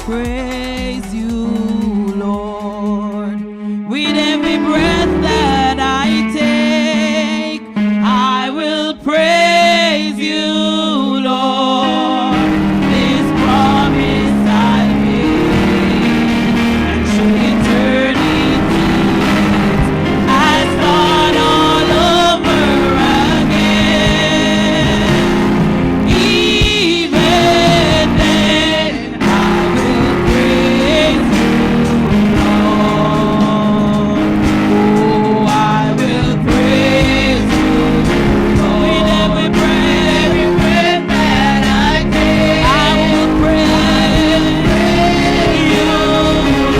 praise you, Lord. With every breath that I take, I will praise you, Lord. This promise I made, and should eternity I start all over again. Even then I will praise you, Lord. Oh, I will praise you, Lord. With every breath that I take, I will praise you,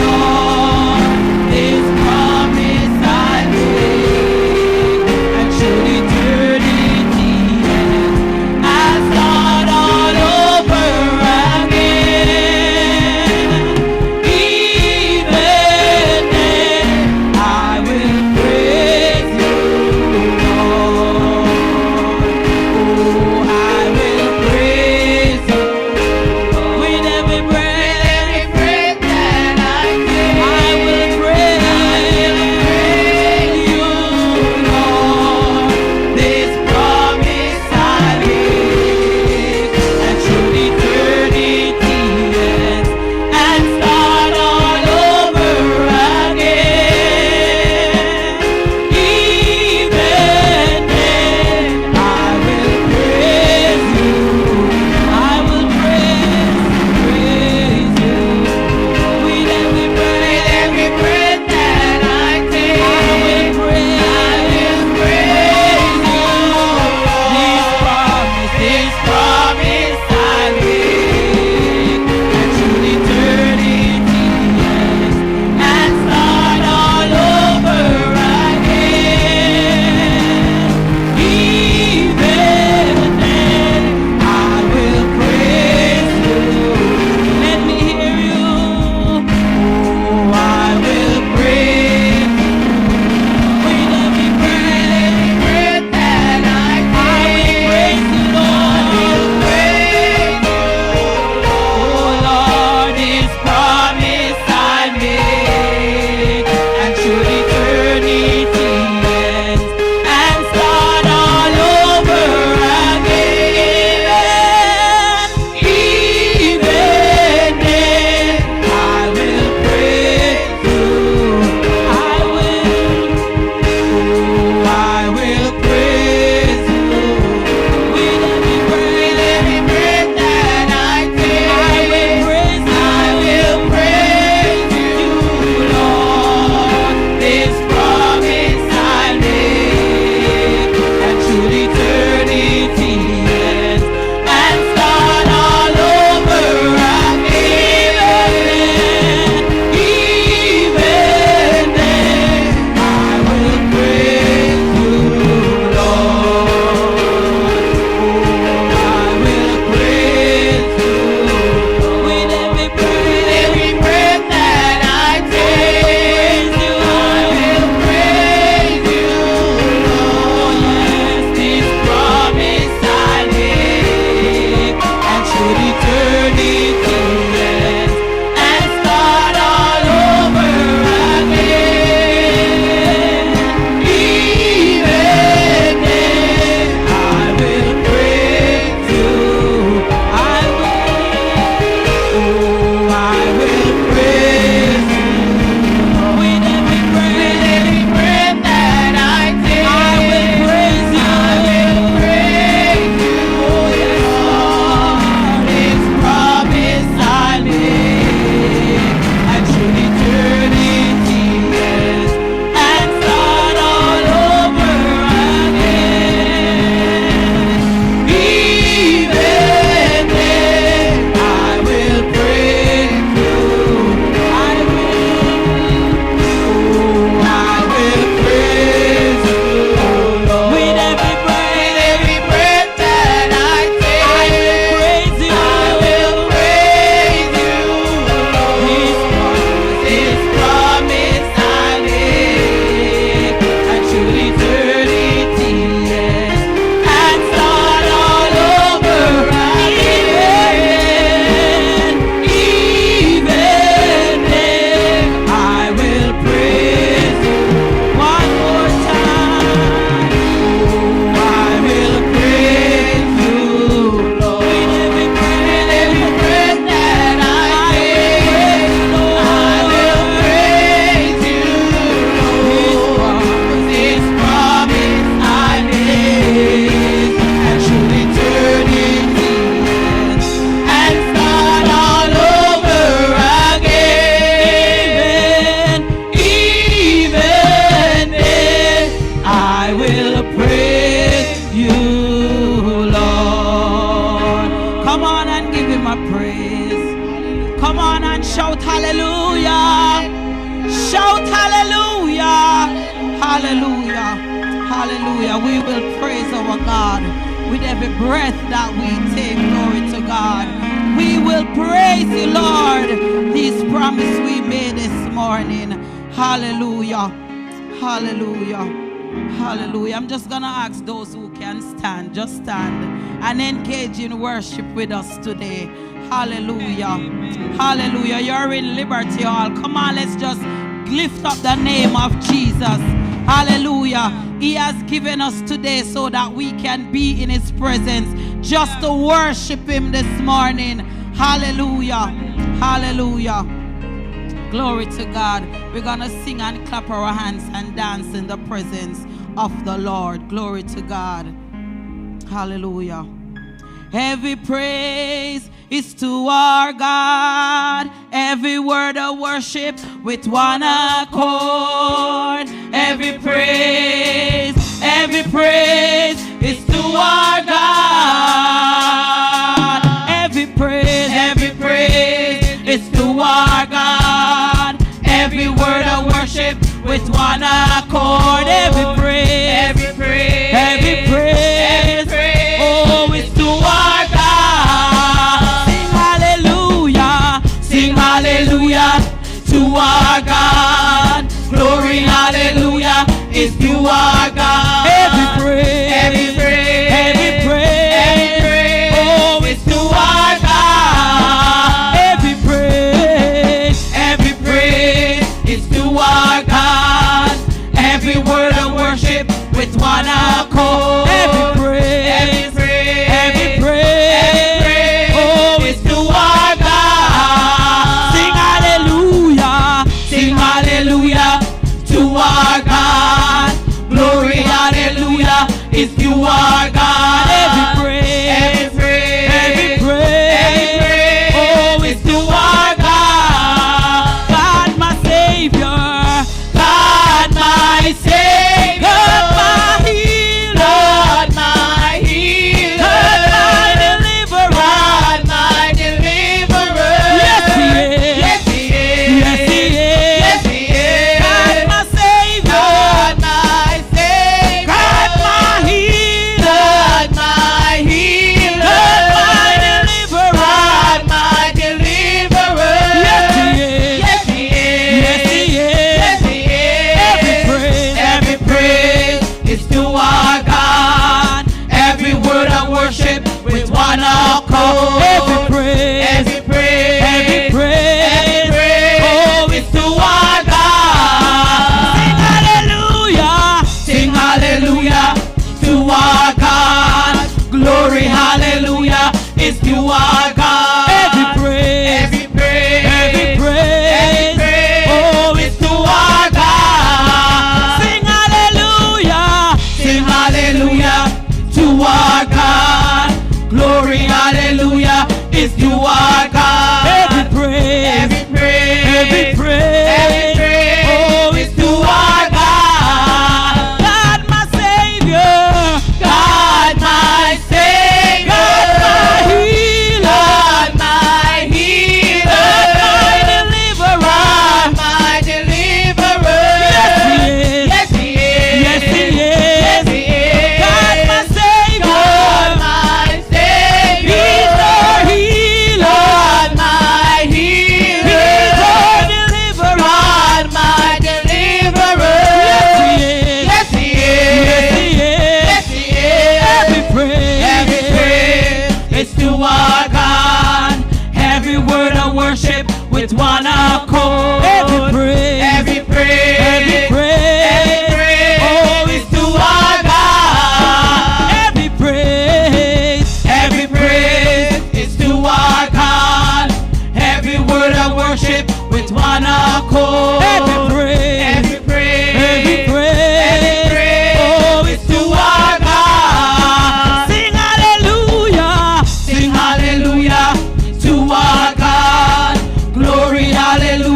Lord. This promise I make, and should eternity end, I start all over again. Even then, I will praise you, Lord. Oh, I will praise you with every breath that I take. I will praise you, Lord. This promise I make, and should eternity end, and start all over again. Even then, I will praise you. I will praise you with every breath that I take. I will praise you. This promise I make, and should eternity end, and start all over again. Even then, I will praise you. Let me hear you. Oh, I will praise you with every breath that I take. I will praise you, Lord. Oh, Lord, this promise I make, and should eternity end, and start all over again. Even then, I will praise you. I will. Oh, I will praise you with every breath that I take. I will praise you. Lord. This promise I make, and should eternity end, and start all over again. Even then, I will praise you, Lord. Oh, I will praise you with every breath that I take. I will praise you, Lord. Yes, this promise I make, and should eternity end, and start all over again. Even then, I will praise you. I will. Oh, I will praise you with every breath that I take. I will praise you. Oh, yes, Lord. This promise praise. Come on and shout hallelujah. Shout hallelujah. Hallelujah. Hallelujah. We will praise our God with every breath that we take. Glory to God. We will praise you, Lord. This promise we made this morning. Hallelujah. Hallelujah. Hallelujah. I'm just going to ask those who can stand, just stand and engage in worship with us today. Hallelujah. Hallelujah. You're in Liberty Hall. Come on, let's just lift up the name of Jesus. Hallelujah. He has given us today so that we can be in his presence, just to worship him this morning. Hallelujah. Hallelujah. Glory to God. We're going to sing and clap our hands and dance in the presence of the Lord. Glory to God. Hallelujah. Every praise is to our God. Every word of worship with one accord. Every praise is to our God. Every praise is to our God. Every word of worship with one accord. Every praise, oh, it's to our God. Sing hallelujah to our God. Glory, hallelujah, is to our God. Every praise, oh, it's to our God. Every praise is to our God. Every word of worship with one accord. Every praise, oh, it's to our God. Sing hallelujah to our God. Glory, hallelujah, is to our God. Every praise, oh, it's to our God. God my Savior, God my Savior, God my healer, God my deliverer, God my deliverer. Yes, he is. Yes, he is. Yes, he is. Yes, he is. God my Savior, God my Savior, God my healer, God my deliverer, God my deliverer. Yes, he is. Yes, he is. Yes, he is. Yes, he is. Every praise is to our God. Every word of worship with one accord. Every praise, oh, it's to our God. Sing hallelujah to our God. Glory, hallelujah, is to our God. Every praise, oh, it's to our God. Sing hallelujah to our God. Glory, hallelujah, is to our God. Every praise, oh, it's to our God. God my Savior, God my Savior, God my healer, God my deliverer, God my deliverer. Yes, he is. Yes, he is. Yes, he is. God my Savior, God my Savior, he's our healer, God my healer, he's our deliverer, God my deliverer. Yes, he is. Yes, he is. Yes, he is. Every praise is to our God. Every word of worship with one accord. Every praise, oh, is to our God. Every praise is to our God. Every word of worship with one accord. Every praise, oh, is to our God. Sing hallelujah to our God. Glory, hallelujah.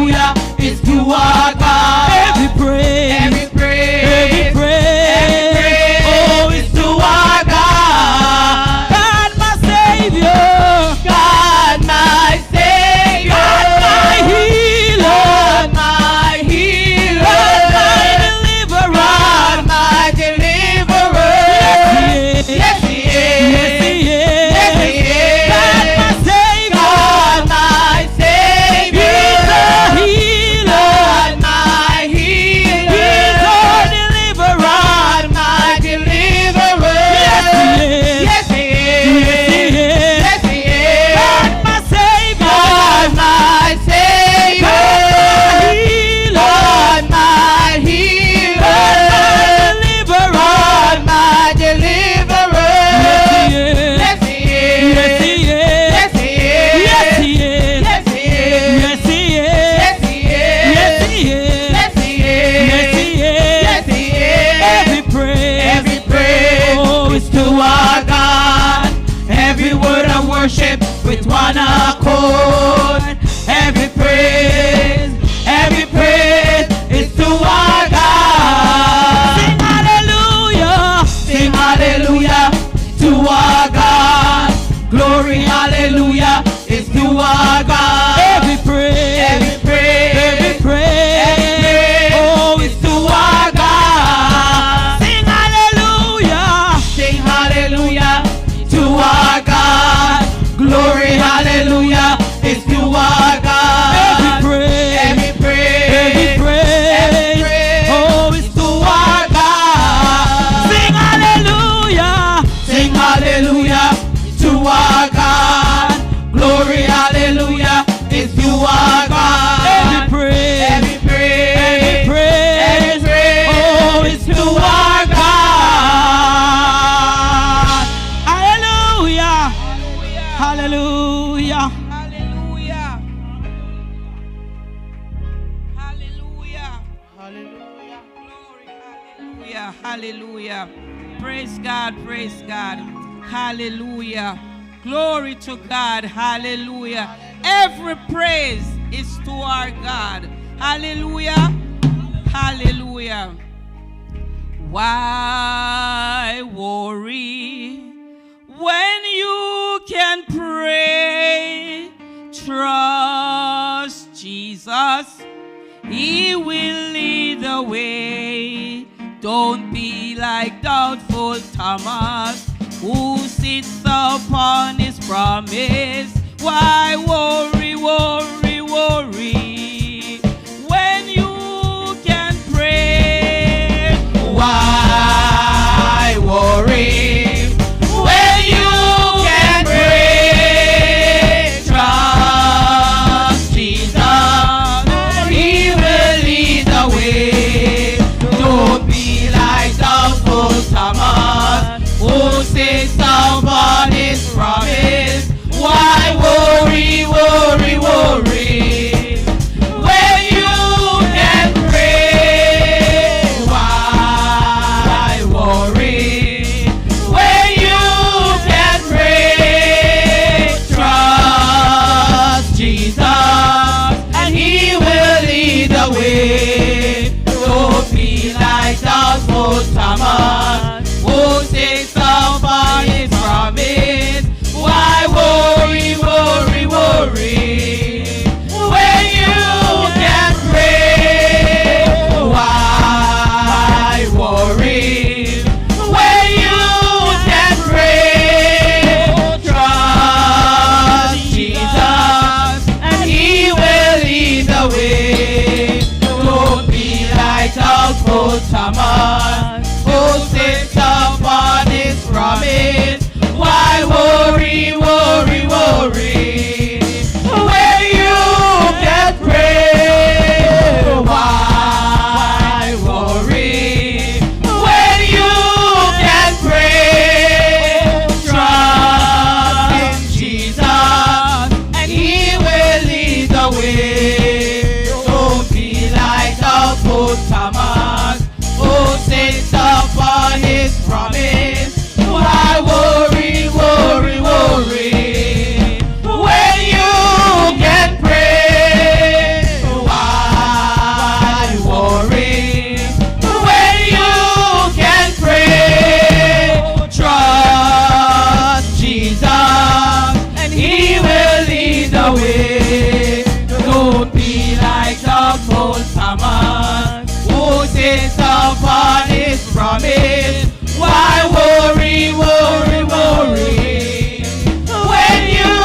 hallelujah is to our God. Every praise, every praise, every praise, every praise, oh, it's to our God. Sing hallelujah to our God. Glory, hallelujah is to our God. Every praise, every praise, every praise, every praise, oh, it's to our God. Hallelujah, hallelujah, hallelujah, hallelujah, hallelujah, glory, hallelujah, hallelujah. Praise God, praise God. Hallelujah. Glory to God. Hallelujah. Every praise is to our God. Hallelujah. Hallelujah. Why worry when you can pray? Trust Jesus. He will lead the way. Don't be like doubtful Thomas, who sits upon his promise. Why worry, worry, worry when you can pray? Why worry when you can pray? Trust Jesus, He will lead the way. Don't be like doubtful Thomas, who sits upon his promise. Why worry, worry, worry when you can pray? Why worry when you can pray? Trust Jesus and He will lead the way. Don't be like doubtful Thomas, who sits upon his promise. Why worry, worry, worry when you can pray? Why worry when you can pray? Trust Jesus and He will lead the way. Don't be like doubtful Thomas, who sits upon his promise. Why worry, worry, worry when you can pray? Why worry when you can pray? Trust in Jesus and He will lead the way. Don't be like doubtful Thomas, who sits upon his promise. Why worry, worry, worry when you can pray? Why worry when you can pray? Trust Jesus and He will lead the way. Don't be like doubtful Thomas, who sits upon his promise. Why worry, worry, worry when you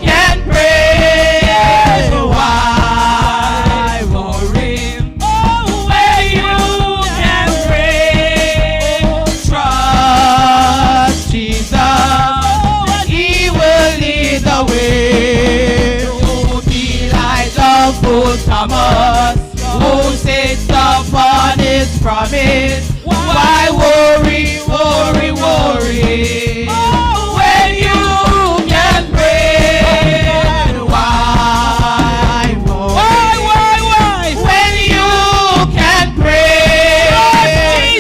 can pray? Why worry when you can pray? Trust Jesus, He will lead the way. Don't be like doubtful Thomas, who sits upon his promise. Why worry, worry, worry when you can pray? Why worry when you can pray?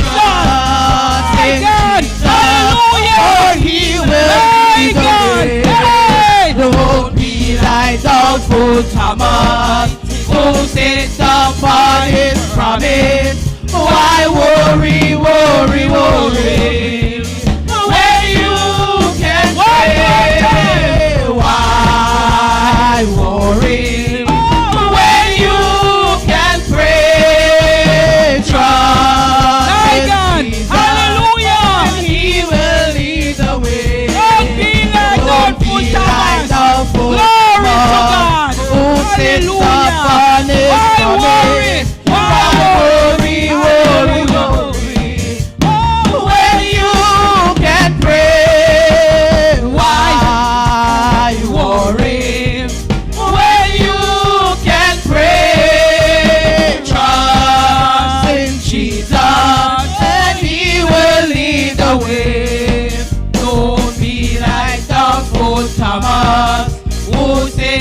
Trust in Jesus, for He will lead the way. Don't be like doubtful Thomas, who sits upon his promise. Why worry, worry, worry when you can pray? Why worry when you can pray? Trust in Jesus, hallelujah, and He will lead the way. Don't be like doubtful Thomas.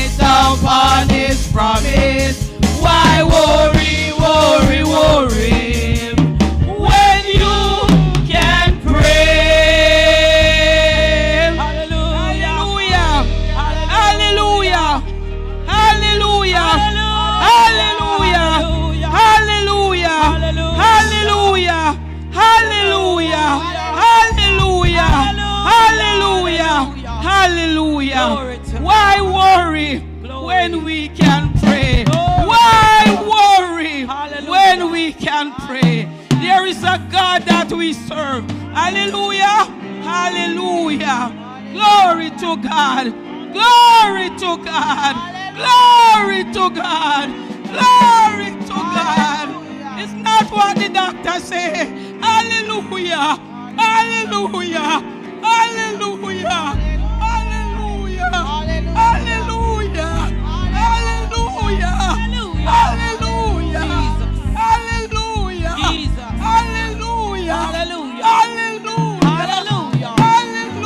wait upon His promise. Why worry, worry, worry when you can pray? Hallelujah, hallelujah, hallelujah, hallelujah, hallelujah, hallelujah, hallelujah, hallelujah, hallelujah, hallelujah. Why worry when we can pray? Why worry when we can pray? There is a God that we serve. Hallelujah, hallelujah. Glory to God, glory to God, glory to God, glory to God. It's not what the doctor say. Hallelujah, hallelujah, hallelujah, hallelujah, hallelujah, hallelujah, hallelujah, hallelujah, hallelujah, hallelujah, hallelujah,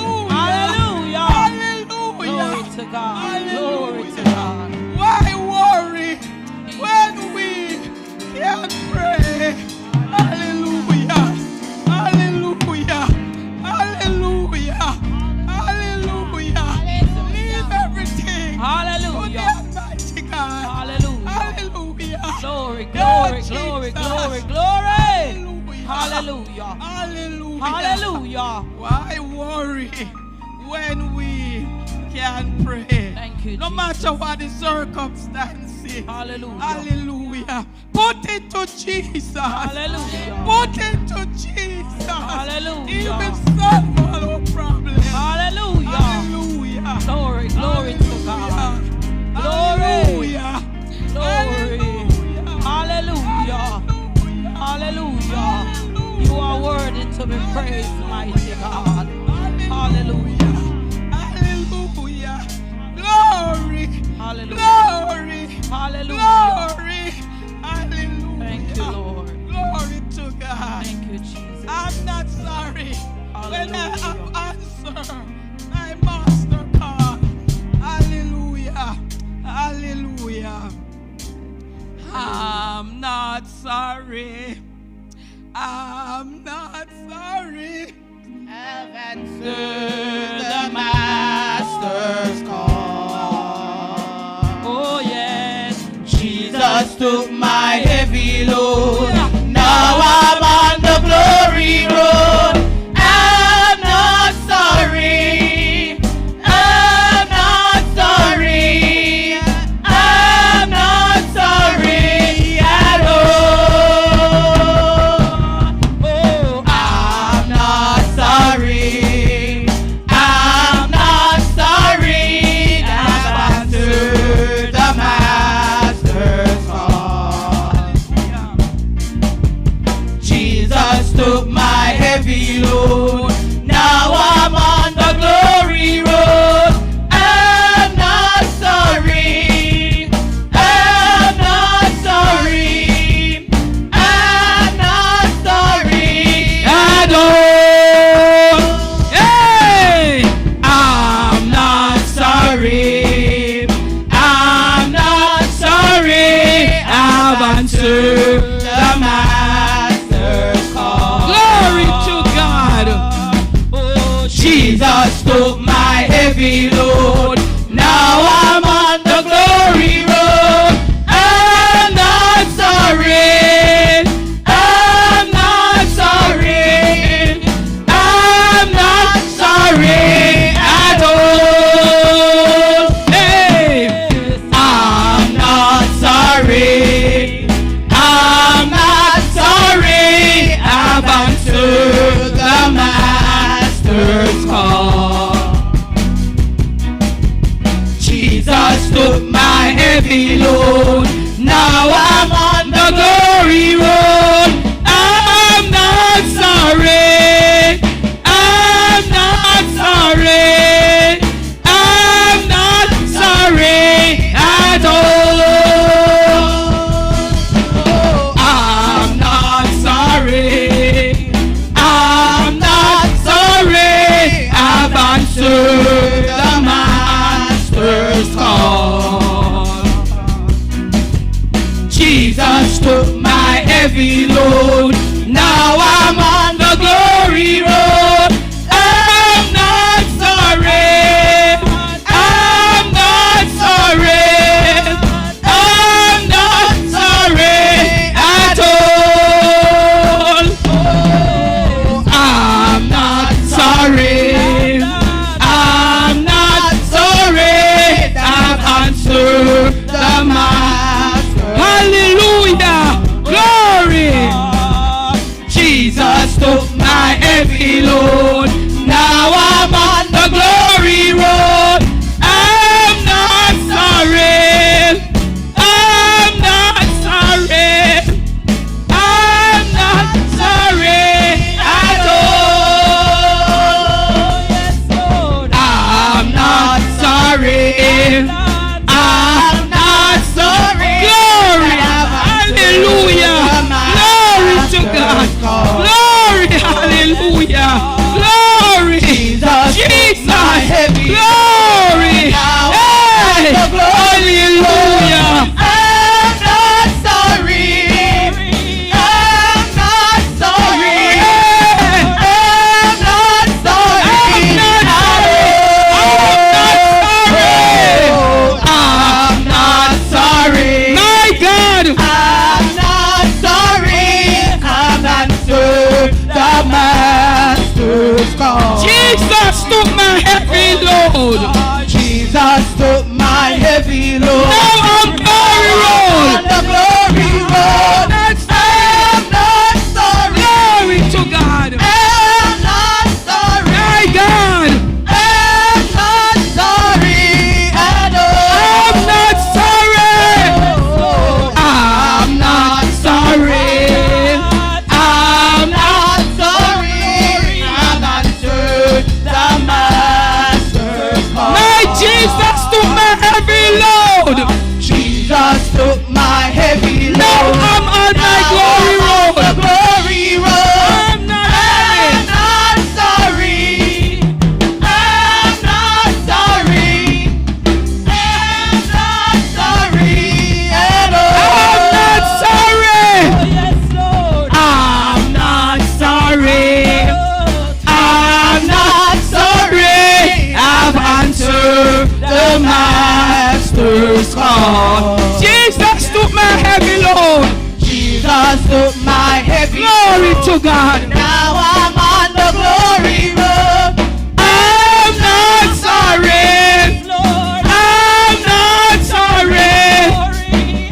hallelujah, hallelujah, to God, glory to God. Why worry when we can pray? Hallelujah, hallelujah, hallelujah, hallelujah. Leave everything. Hallelujah. To the Almighty God. Hallelujah. Hallelujah. Glory, glory, glory, glory, glory. Hallelujah. Hallelujah. Hallelujah. Why worry when we can pray? Thank you, no matter what the circumstances. Hallelujah. Hallelujah. Put it to Jesus. Hallelujah. Put it to Jesus. Hallelujah. He will solve all our problems. Hallelujah. Hallelujah. Glory, glory to God. Glory. Glory. Hallelujah. Hallelujah. You are worthy to be praised, mighty God. Hallelujah. Hallelujah. Glory. Hallelujah. Glory. Hallelujah. Glory. Hallelujah. Thank you, Lord. Glory to God. Thank you, Jesus. I'm not sorry when I have answered my master God. Hallelujah. Hallelujah. I'm not sorry. I'm not sorry. I've answered the master's call. Oh yes, Jesus took my heavy load. Now I'm on the glory road. I'm not sorry. I'm not sorry. I'm not sorry at all. Oh, I'm not sorry. I'm not sorry. I've answered the master's call. Jesus took my heavy load. Now I'm on the glory road. I'm not sorry. I'm not sorry. I'm not sorry at all. Hey! I'm not sorry. I'm not sorry. I've answered the master's call. Glory to God. Oh, Jesus took my heavy load. Now I'm on the glory road. I'm not sorry. I'm not sorry. I'm not sorry at all. Hey! I'm not sorry. I'm not sorry. I've answered the master's call. Jesus took my heavy load. Now I'm on the glory road. I'm not sorry. I'm not sorry. I'm not sorry at all. I'm not sorry. I'm not sorry. I've answered the master's call. heavy load. Now I'm on the glory road. I'm not sorry. I'm not sorry. I'm not sorry at all. I'm not sorry. I'm not sorry. I've answered the master. Hallelujah. Glory. Jesus took my heavy load. Now I'm on the glory road. I'm not sorry. I'm not sorry. I'm not sorry at all. Yes, Lord. I'm not sorry. I'm not sorry. Glory. Hallelujah. Glory to God. Glory. Hallelujah. Glory. Jesus. Glory. Hey. Hallelujah. I'm not sorry. I'm not sorry. I'm not sorry. I'm not sorry. My God. I'm not sorry. I've answered the master's call. Jesus took my heavy load. Jesus took my heavy load. Now I'm glory road. On the glory road. I'm not sorry. Glory to God. I'm not sorry. My God. I'm not sorry at all. I'm not sorry. I'm not sorry. I'm not sorry. I've answered the master's call. My Jesus took my heavy load. Jesus took my heavy load. Now I'm on my glory road. The glory road. I'm not sorry. I'm not sorry. I'm not sorry at all. I'm not sorry. Oh, yes, Lord. I'm not sorry. I'm not sorry. I've answered the master's call. Jesus took my heavy load. Jesus took my heavy load. Glory to God. Now I'm on the glory road. I'm not sorry. I'm not sorry.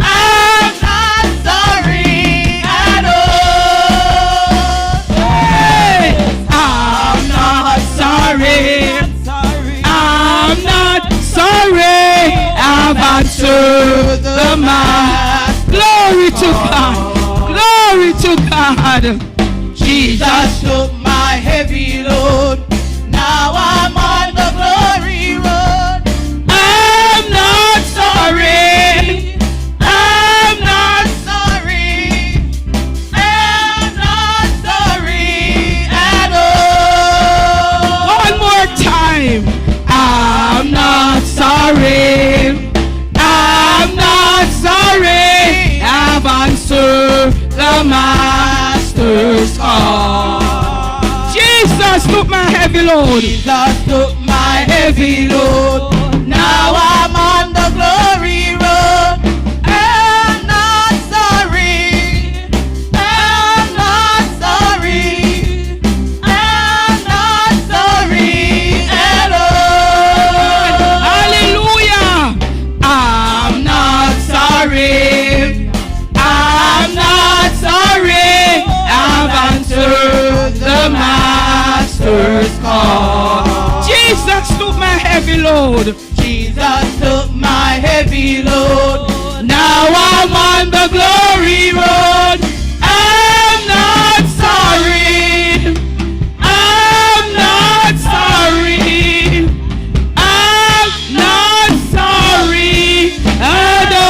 I'm not sorry at all. Hey. I'm not sorry. I'm not sorry. I've answered the master. Glory to God. Glory to God. Jesus took my heavy load. Now I'm on the glory road. I'm not sorry. I'm not sorry. I'm not sorry at all. One more time. I'm not sorry. I'm not sorry. I've answered the master's call. Jesus took my heavy load. Jesus took my heavy load. Now I'm on the glory road. I'm not sorry. I'm not sorry. I'm not sorry at all. Hallelujah. I'm not sorry. I'm not sorry. I've answered the master's call. Jesus took my heavy load. Jesus took my heavy load. Now I'm on the glory road. I'm not sorry. I'm not sorry. I'm not sorry at all.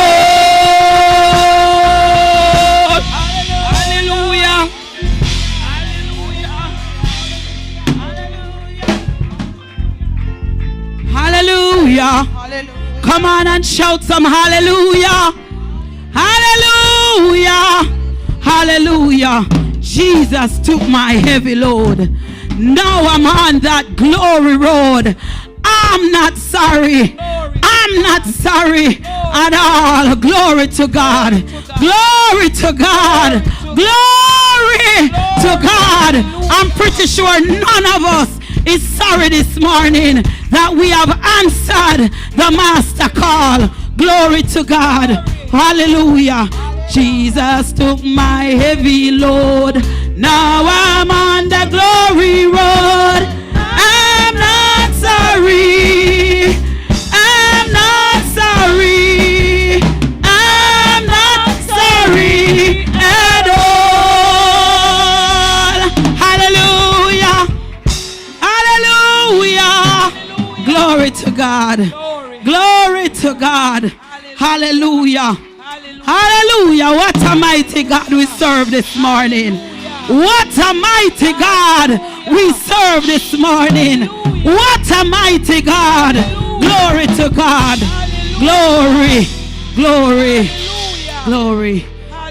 Hallelujah. Hallelujah. Hallelujah. Come on and shout some hallelujah. Hallelujah. Hallelujah. Jesus took my heavy load. Now I'm on that glory road. I'm not sorry. I'm not sorry at all. Glory to God. Glory to God. Glory to God. I'm pretty sure none of us is sorry this morning that we have answered the master call. Glory to God. Hallelujah. Jesus took my heavy load. Now I'm on the glory road. I'm not sorry. I'm not sorry. I'm not sorry at all. Hallelujah. Hallelujah. Glory to God. Glory to God. Hallelujah. Hallelujah. What a mighty God we serve this morning. What a mighty God we serve this morning. What a mighty God. Glory to God. Glory. Glory. Glory.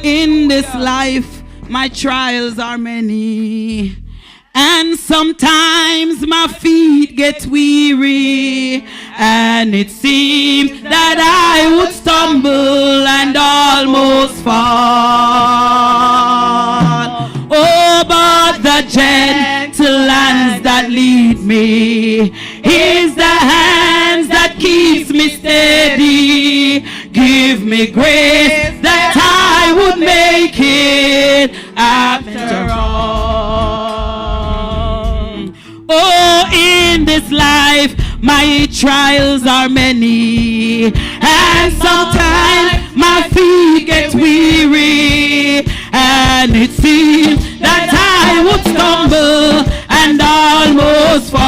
In this life, my trials are many. And sometimes my feet get weary, and it seems that I would stumble and almost fall. Oh, but the gentle hands that lead me is the hands that keeps me steady. Give me grace that I would make it after all. Oh, in this life, my trials are many, and sometimes my feet get weary, and it seems that I would stumble and almost fall.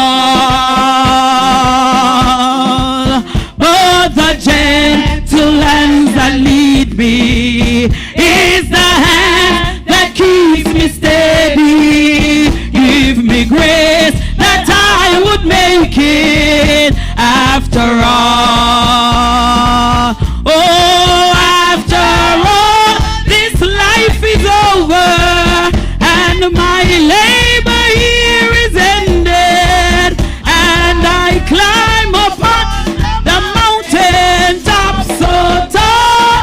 But the gentle hands that lead me is the hand that keeps me steady. Give me grace that I would make it after all. Oh, after all, this life is over, and my labor here is ended, and I climb upon the mountain top so tall,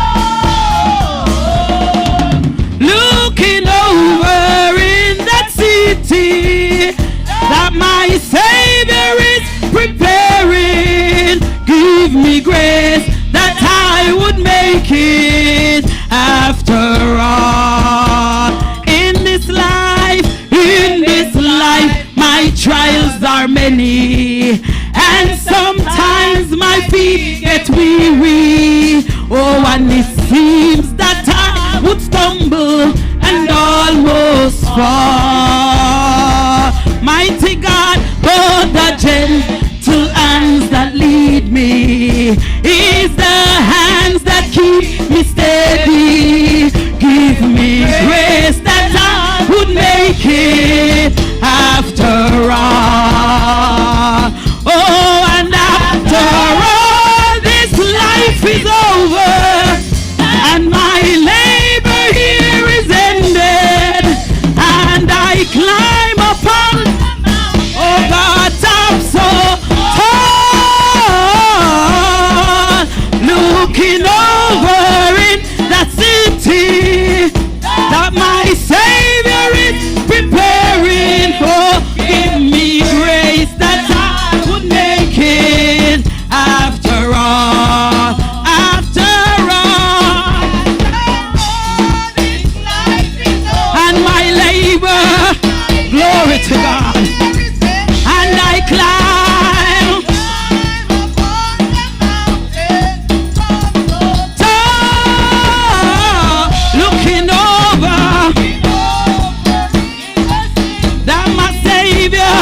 looking over in that city that my Savior is preparing. Give me grace that I would make it after all. In this life, my trials are many, and sometimes my feet get weary. Oh, and it seems that I would stumble and almost fall. Mighty God, but the gentle hands that lead me is the hands that keep me steady. Give me grace that I would make it after all. Oh, and after all, this life is over, and my labor here is ended, and I climb upon, oh God, top so tall, looking over in that city that my Savior is preparing for. Give me grace that I would make it after all. After all, and my labor, glory to God, and I climb tall, looking over that my Savior,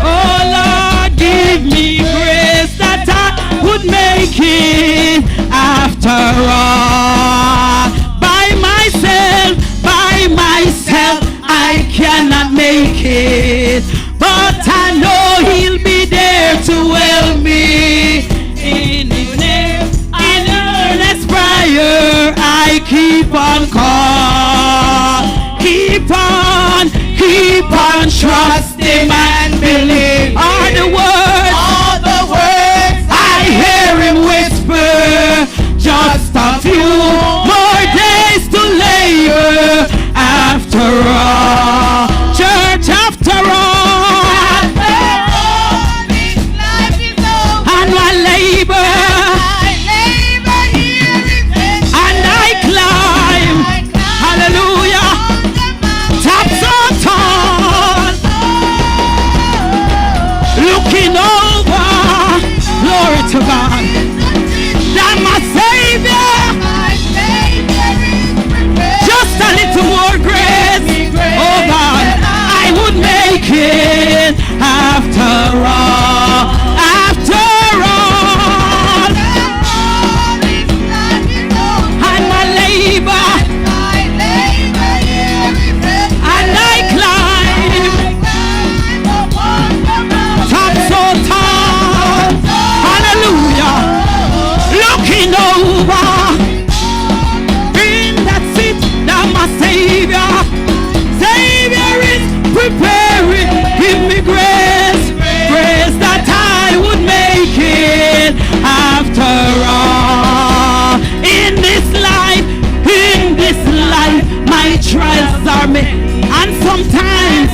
oh Lord, give me grace that I would make it after all. By myself, I cannot make it, but I know He'll be there to help me. In His name, in earnest prayer, I keep keep on trusting and believe. All the words I hear him whisper. Just a few more days to labor. After all, church, after all, this life is over. And my labor here is ended. And I climb, hallelujah, top so tall, looking over, glory to God, that my Savior, just a little more grace, oh God, I would make it after all, after all, and my labor, and I climb, top so tall, hallelujah, looking over, in that seat that my Savior is preparing. Give me grace that I would make it after all. In this life, my trials are many, and sometimes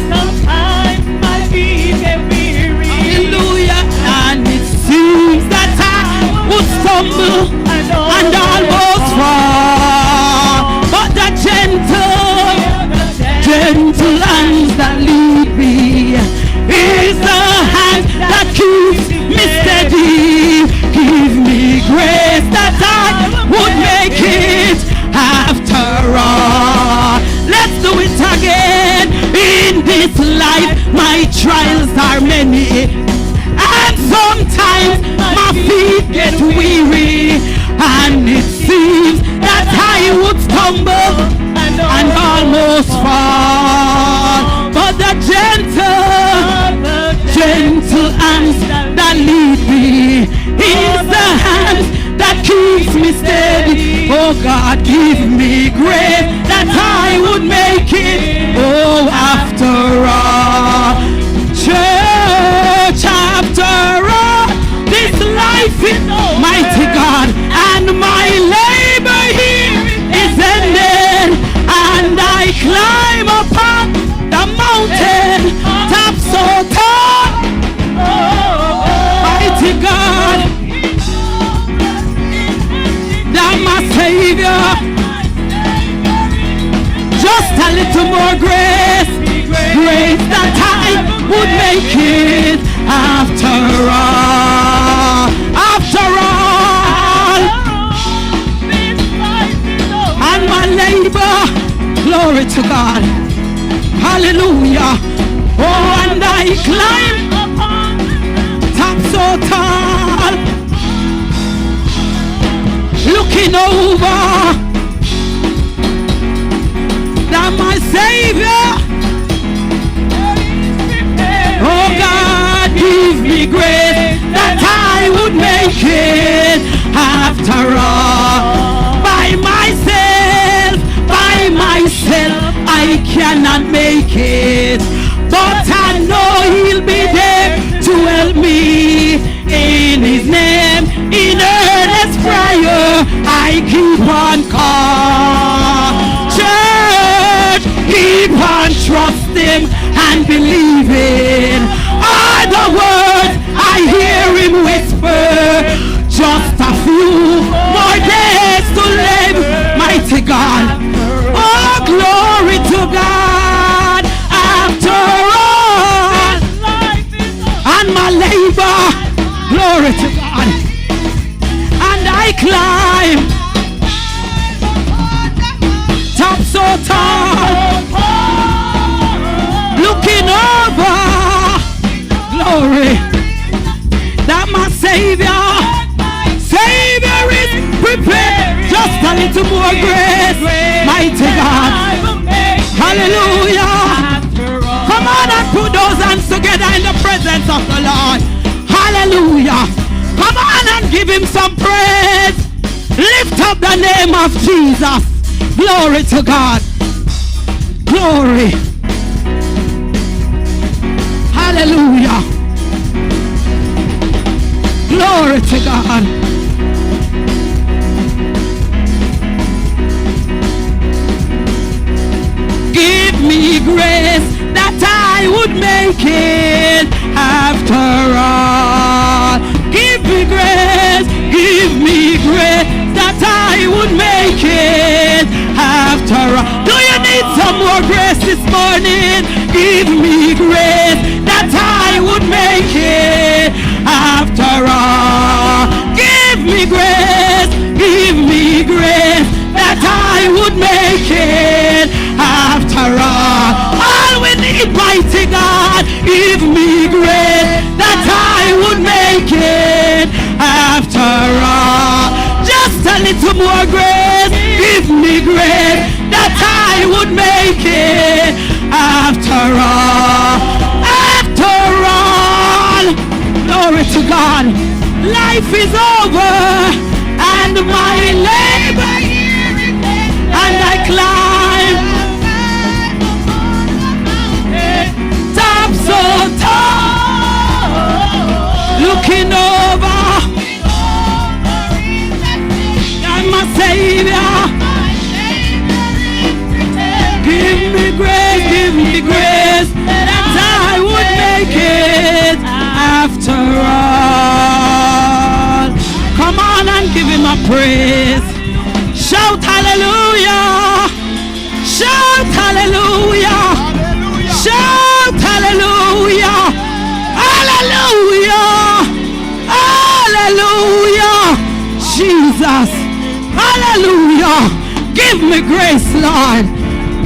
my feet get weary. Hallelujah, and it seems that I would stumble and almost fall, but the gentle hands that lead me is the hand that keeps me steady. Give me grace that I would make it after all. Let's do it again. In this life, my trials are many, and sometimes my feet get weary, and it seems that I would stumble and almost fall, but the gentle hands that lead me is the hands that keeps me steady. Oh God, give me grace that I would make it. Oh, after all, church, after all, this life is mighty God, and my labor here is ended, and I climb upon the mountain top so tall. Mighty God, that my Savior, just a little more grace that I would make it after all, and my labor, glory to God, hallelujah. Oh, and I climb top so tall, looking over, that my Savior, oh God, give me grace that I would make it after all. By myself, I cannot make it, but I know He'll be there to help me. In His name, in earnest prayer, I keep on calling. Church, keep on trusting and believing. All the words I hear Him whisper. Just a few more days to live, mighty God. Oh, glory to God. After all, and my labor, glory to God, and I climb top so tall, looking over, glory, that my Savior is prepared. Just a little more grace, mighty God, hallelujah. Come on and put those hands together in the presence of the Lord. Hallelujah. Come on and give Him some praise. Lift up the name of Jesus. Glory to God. Glory. Hallelujah. Glory to God. Give me grace that I would make it after all. Give me grace that I would make it after all. Do you need some more grace this morning? Give me grace that I would make it after all. Give me grace that I would make it after all. All we need, mighty God, give me grace that I would make it after all. Just a little more grace, give me grace that I would make it after all. After all, glory to God. Life is over and my labor, and I climb top so tall, looking over at my Savior. Give me grace that I would make it after all. Come on and give him a praise. Shout hallelujah. Shout hallelujah. Shout hallelujah. Hallelujah. Hallelujah. Jesus. Hallelujah. Give me grace, Lord.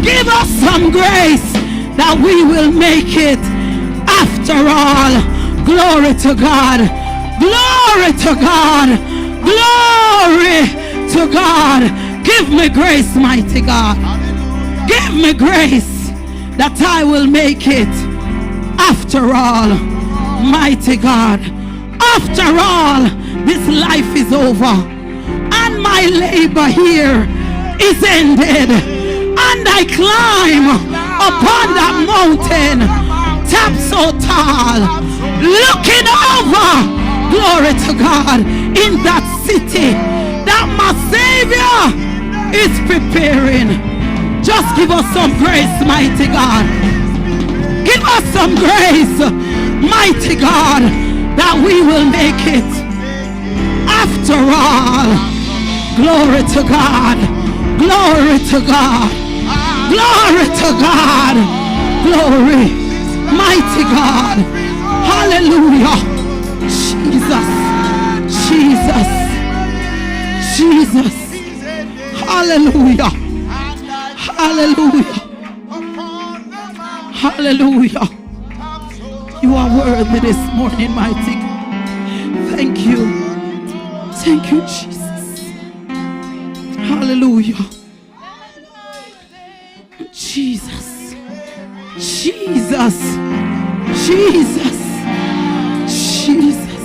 Give us some grace that we will make it after all. Glory to God. Glory to God. Glory to God. Give me grace, mighty God. Give me grace that I will make it after all, mighty God. After all, this life is over and my labor here is ended, and I climb upon that mountain, top so tall, looking over, glory to God, in that city that my Savior is preparing. Just give us some grace, mighty God. Give us some grace, mighty God, that we will make it after all. Glory to God. Glory to God. Glory to God. Glory. Mighty God. Hallelujah. Jesus. Jesus. Jesus. Hallelujah. Hallelujah. Hallelujah. You are worthy this morning, mighty God. Thank you. Thank you, Jesus. Hallelujah. Jesus. Jesus. Jesus. Jesus.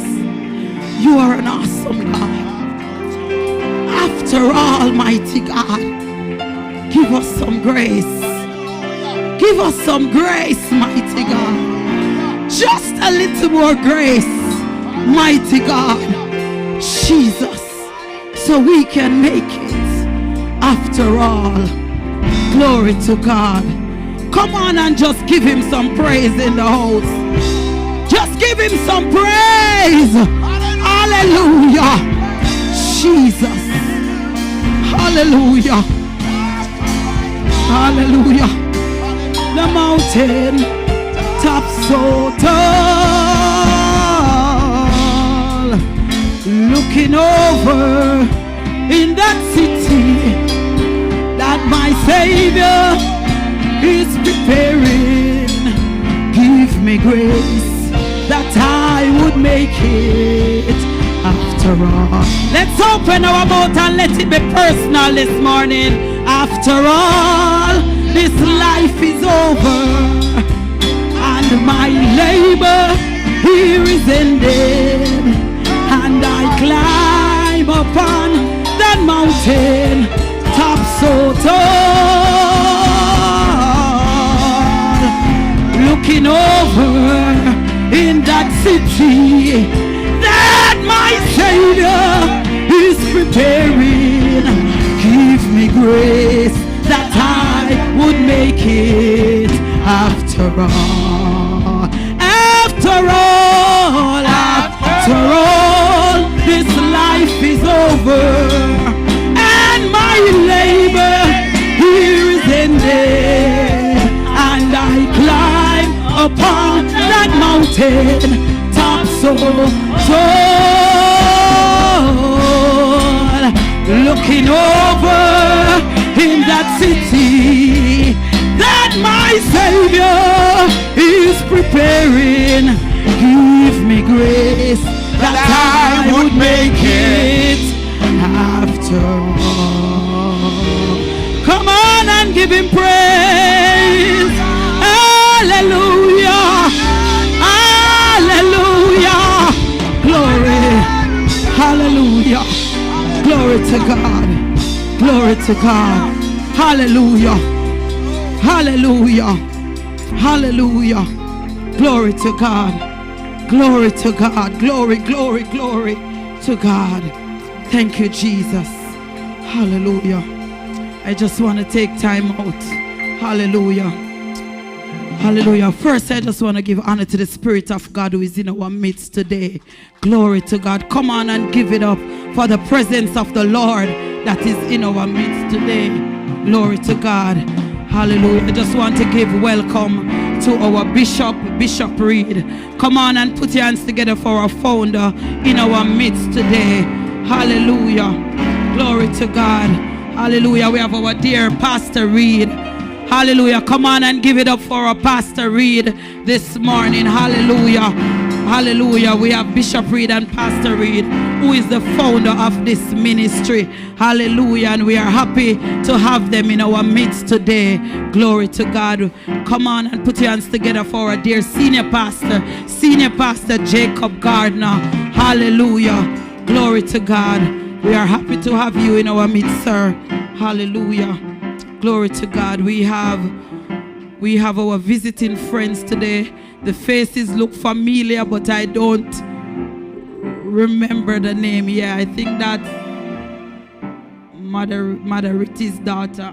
You are an awesome God. After all, mighty God, give us some grace. Give us some grace, mighty God. Just a little more grace, mighty God. Jesus. So we can make it after all. Glory to God. Come on and just give him some praise in the house. Just give him some praise. Hallelujah. Jesus. Hallelujah. Hallelujah. The mountain top so tall, looking over in that city that my Savior is preparing. Give me grace that I would make it after all. Let's open our mouth and let it be personal this morning. After all, this life is over and my labor here is ended, and I climb upon that mountain top so tall, looking over in that city that my Savior is preparing. Give me grace that I would make it after all. After all, this life is over and my labor here is ended, and I climb upon that mountain top so tall, looking over in that city that my Savior is preparing. Give me grace that I would make it after all. Come on and give him praise. Hallelujah. Hallelujah. Glory. Hallelujah. Glory to God. Glory to God. Hallelujah. Hallelujah. Hallelujah. Glory to God. Glory to God. Glory, glory, glory to God. Thank you, Jesus. Hallelujah. I just want to take time out. Hallelujah. Hallelujah. First, I just want to give honor to the Spirit of God who is in our midst today. Glory to God. Come on and give it up for the presence of the Lord that is in our midst today. Glory to God. Hallelujah. I just want to give welcome to our Bishop Reid. Come on and put your hands together for our founder in our midst today. Hallelujah. Glory to God. Hallelujah. We have our dear Pastor Reid. Hallelujah. Come on and give it up for our Pastor Reid this morning. Hallelujah. Hallelujah. We have Bishop Reid and Pastor Reid, who is the founder of this ministry. Hallelujah. And we are happy to have them in our midst today. Glory to God. Come on and put your hands together for our dear Senior Pastor Jacob Gardner. Hallelujah. Glory to God. We are happy to have you in our midst, sir. Hallelujah. Glory to God. We have our visiting friends today. The faces look familiar, but I don't remember the name. Yeah, I think that's Mother Ritty's daughter.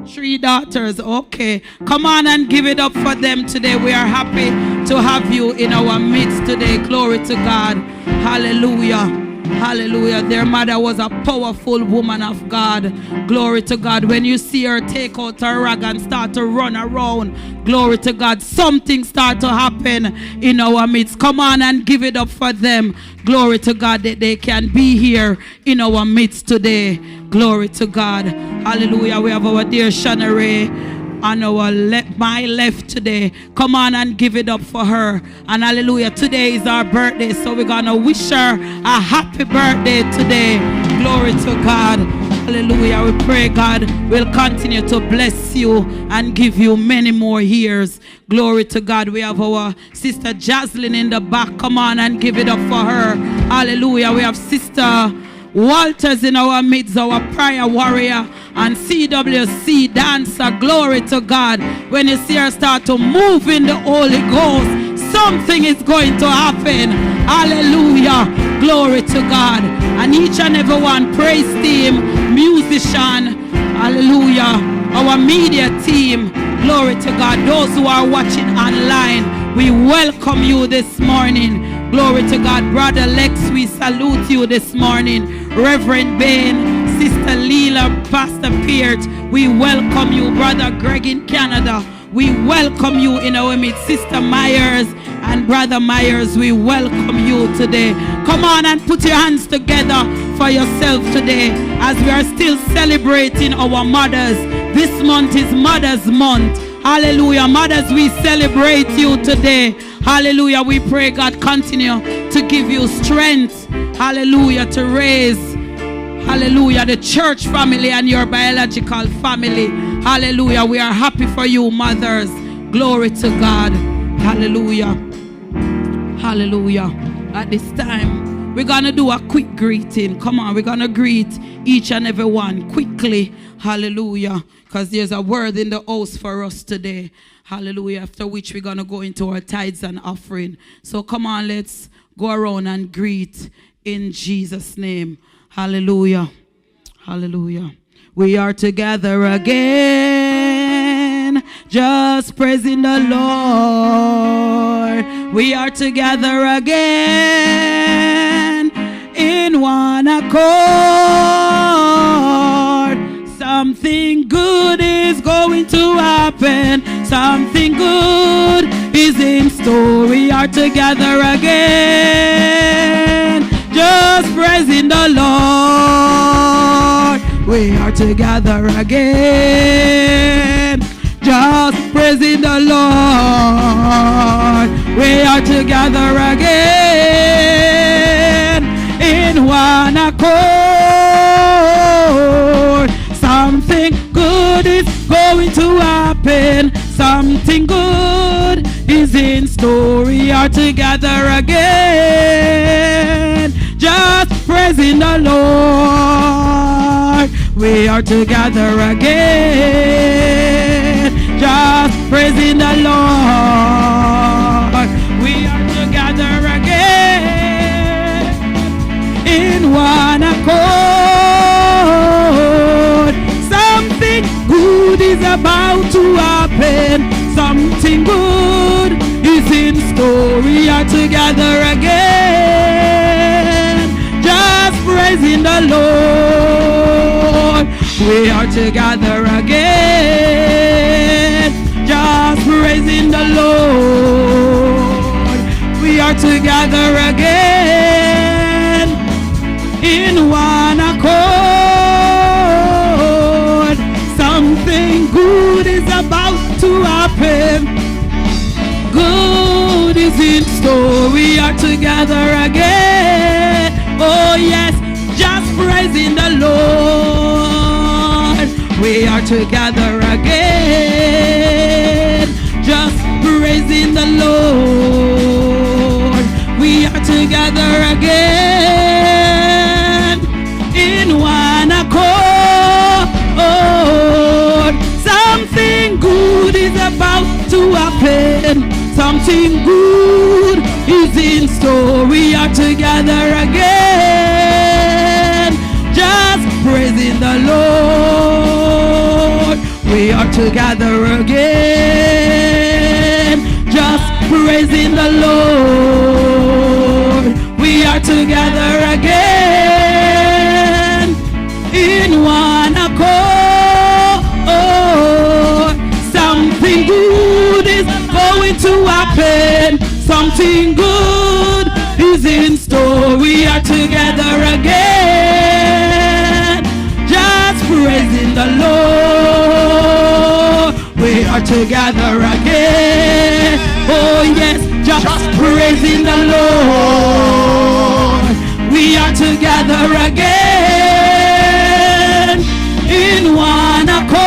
3 daughters. Okay. Come on and give it up for them today. We are happy to have you in our midst today. Glory to God. Hallelujah. Hallelujah. Their mother was a powerful woman of God. Glory to God. When you see her take out her rag and start to run around, glory to God, something start to happen in our midst. Come on and give it up for them. Glory to God that they can be here in our midst today. Glory to God. Hallelujah. We have our dear Shana Ray on our my left today. Come on and give it up for her. And hallelujah, today is our birthday, so we're gonna wish her a happy birthday today. Glory to God. Hallelujah. We pray God will continue to bless you and give you many more years. Glory to God. We have our sister Jaslyn in the back. Come on and give it up for her. Hallelujah. We have Sister Walters in our midst, our prayer warrior and CWC dancer. Glory to God. When you see her start to move in the Holy Ghost, something is going to happen. Hallelujah. Glory to God. And each and every one, praise team, musician, hallelujah, our media team, glory to God. Those who are watching online, we welcome you this morning. Glory to God. Brother Lex, we salute you this morning. Reverend Bain, Sister Leela, Pastor Peart, we welcome you. Brother Greg in Canada, we welcome you in our midst. Sister Myers and Brother Myers, we welcome you today. Come on and put your hands together for yourself today as we are still celebrating our mothers. This month is Mother's Month. Hallelujah. Mothers, we celebrate you today. Hallelujah. We pray God continue to give you strength. Hallelujah. To raise, hallelujah, the church family and your biological family. Hallelujah. We are happy for you, mothers. Glory to God. Hallelujah. Hallelujah. At this time, we're going to do a quick greeting. Come on, we're going to greet each and every one quickly. Hallelujah. Because there's a word in the house for us today. Hallelujah. After which we're going to go into our tithes and offering. So come on, let's go around and greet in Jesus' name. Hallelujah. Hallelujah. We are together again, just praising the Lord. We are together again in one accord. Something good is going to happen. Something good is in store. We are together again, just praising the Lord. We are together again, just praising the Lord. We are together again in one accord. Something good is going to happen. Something good is in store. We are together again, just praising the Lord. We are together again, just praising the Lord. We are together again in one accord. Something good is about to happen. Something good is in store. We are together again, just praising the Lord. We are together again, just praising the Lord. We are together again in one accord. Something good is about to happen. Good is in store. We are together again. Oh yes, just praising the Lord. We are together again, just praising the Lord. We are together again in one accord. Something good is about to happen. Something good is in store. We are together again, just praising the Lord. We are together again, just praising the Lord. We are together again in one accord. Something good is going to happen. Something good is in store. We are together again, just praising the Lord. We are together again. Oh yes, just praising the Lord. We are together again in one accord.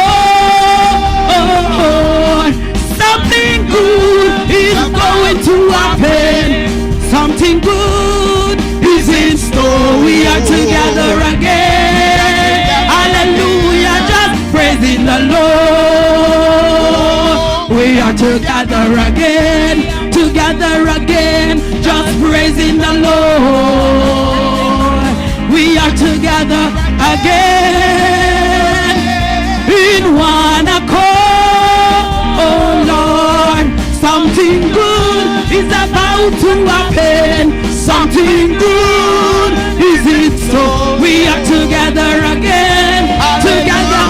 Something good is going to happen. Something good is in store. We are together again. Hallelujah, just praising the Lord. We are together again, just praising the Lord. We are together again in one accord. Oh Lord, something good is about to happen. Something good is in store. We are together again, together,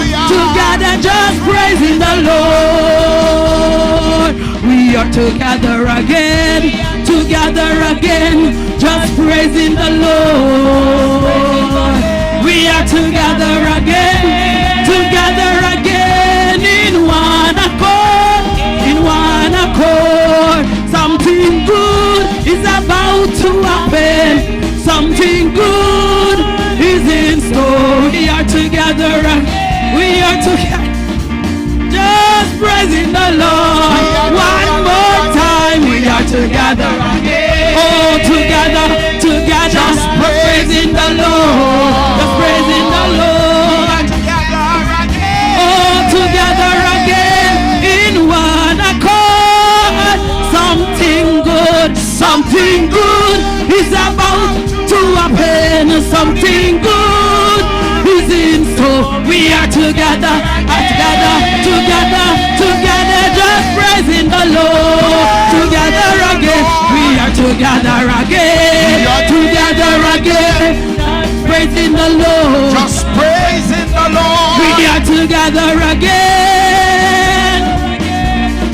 just praising the Lord. We are together again, just praising the Lord. We are together again, in one accord. Something good is about to happen. Something good is in store. We are together, just praising the Lord. One more time, we are together again. Oh, together, just praising the Lord. Just praising the Lord. Oh, together again in one accord. something good is in store. We are together, just praising the Lord. Together again, we are together again, praising the Lord. Just praising the Lord. We are together again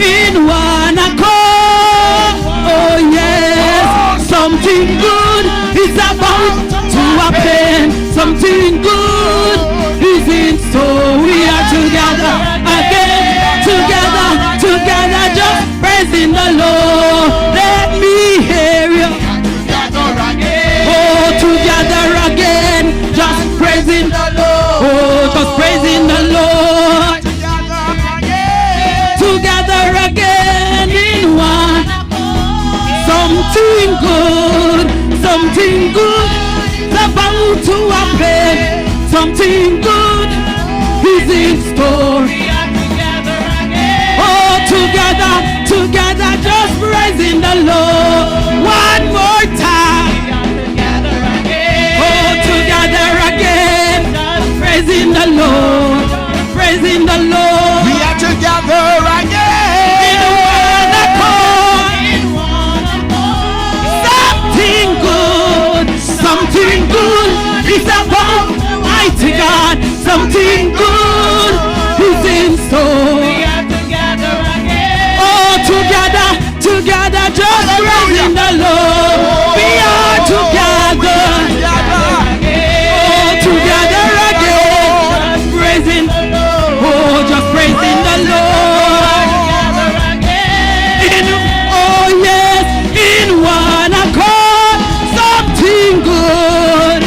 in one accord. Oh yes, something good is about to happen. Something good is in store. We are together again, together, just praising the Lord. Let me hear you. Oh, together again, just praising the Lord. Oh, just praising the Lord. Together again in one. Something good is about to happen. Something good is in store. Oh, together, just praising the Lord. One more time. Oh, together again, praising the Lord. We are together again in one accord. Something good is about, mighty God. Something good is in store. Oh, together, just praising the Lord. We are together. Oh, together again, praising. Oh, just praising the Lord. Oh yes, in one accord. Something good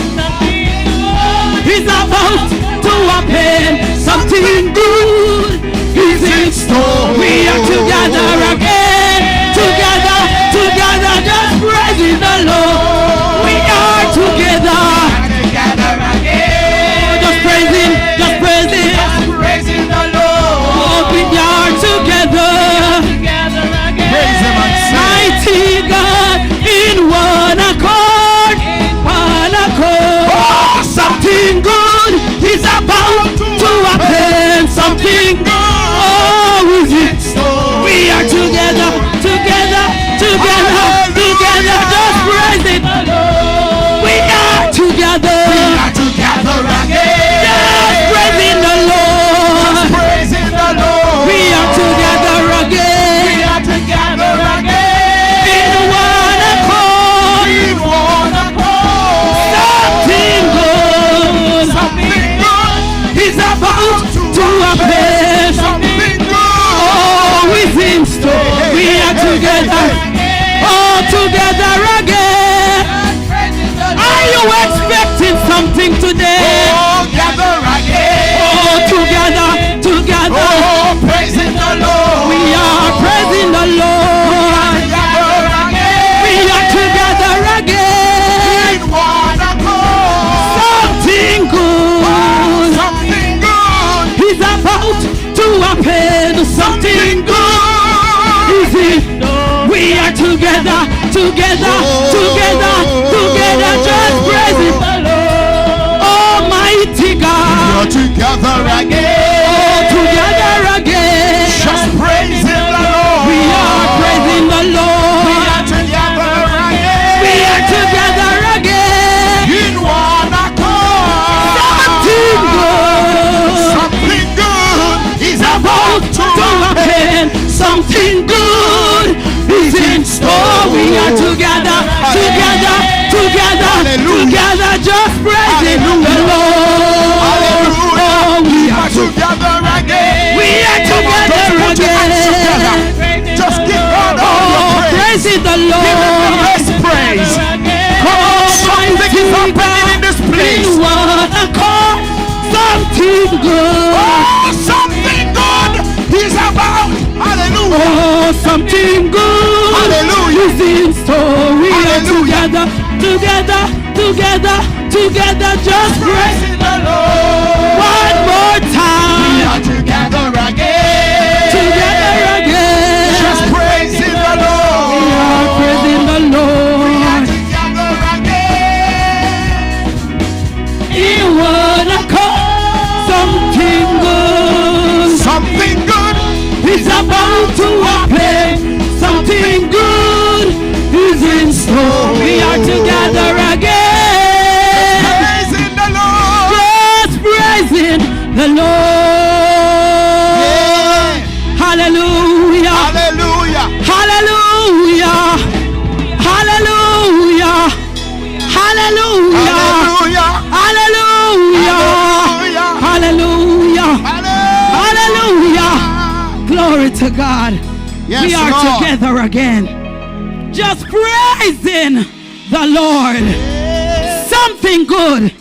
is about to happen. Something good is in store. We are together again, together, just praising the Lord. We are together again, just praising the Lord. Oh, we are together Praise him and sing. mighty God, in one accord, Oh, something good is about to happen. Something good. Oh, is it? We are together, just praising. We are together again, just praising the Lord. We are together again in one accord. Something good is about to happen. Oh, is in store. We are together. Oh, together again. Are you expecting something today? Oh, gather again. Oh, together. Oh, praising the Lord. We are praising the Lord. We are together again. In one accord. Something good is about to happen. Something good is it. We are together, just praising the Lord. Almighty God. We are together again. Oh, together again. Just praising the Lord. We are praising the Lord. We are together again. We are together again. In one accord. Something good is about to happen. Something good is in store. We are together, just praising the Lord. Oh, we are together again. We are together again. Just give God all your praise. Praising the Lord. Give him the best praise. Come on, something is happening in this place. In one accord, something good. Oh, something good is about. Hallelujah. Oh, something good. Hallelujah. Is in store. We are together, just praising the Lord. One more time. We are together again. Just praising the Lord. We are praising the Lord. We are together again. in one accord. Something good is about to happen. Something good is in store. We are together again. Praising the Lord. Just praising the Lord. Yeah. Hallelujah. Hallelujah. Hallelujah. Hallelujah. Hallelujah. Hallelujah. Hallelujah. Hallelujah. Glory to God. Yes, we are Lord. together again. Just praising the Lord. Something good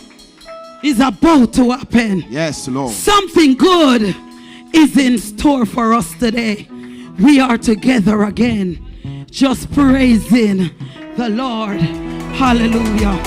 is about to happen. Yes, Lord. Something good is in store for us today. We are together again. Just praising the Lord. Hallelujah.